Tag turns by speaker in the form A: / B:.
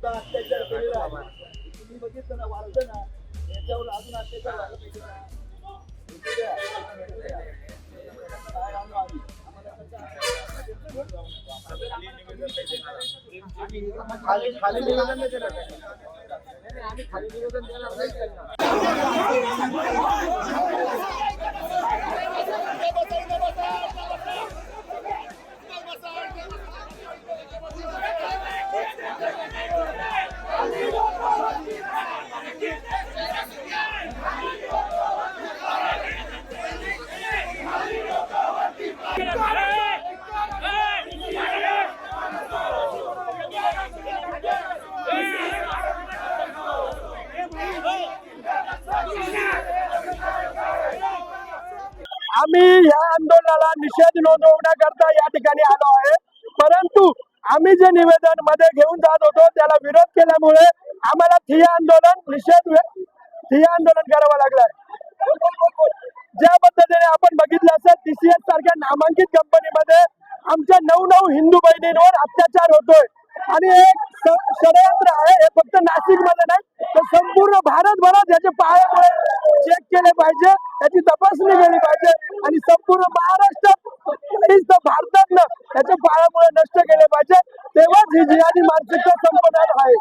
A: अत्याचार केलेला आहे. तुम्ही बघितलं ना, वाढतं ना, याच्यावर अजून अत्याचार झाला पाहिजे ना. खाली निवेदन नाही देणार. आम्ही खाली निवेदन देणार नाही. आम्ही या आंदोलनाला निषेध नोंदवण्याकरता या ठिकाणी आलो आहे, परंतु आम्ही जे निवेदन मध्ये घेऊन जात होतो त्याला विरोध केल्यामुळे आम्हाला ठिय्या आंदोलन करावं लागलंय. ज्या पद्धतीने आपण बघितलं असेल, TCS सारख्या नामांकित कंपनीमध्ये आमच्या 9 हिंदू बहिणींवर अत्याचार होतोय आणि एक षडयंत्र आहे. हे फक्त नाशिक मध्ये नाही तर संपूर्ण भारतभरात याचे पायामुळे चेक केले पाहिजे, याची तपासणी केली पाहिजे आणि संपूर्ण महाराष्ट्रात भारतातनं याच्या पायामुळे नष्ट केले पाहिजे. तेव्हाच ही जिहादी मानसिकता संपणार आहे.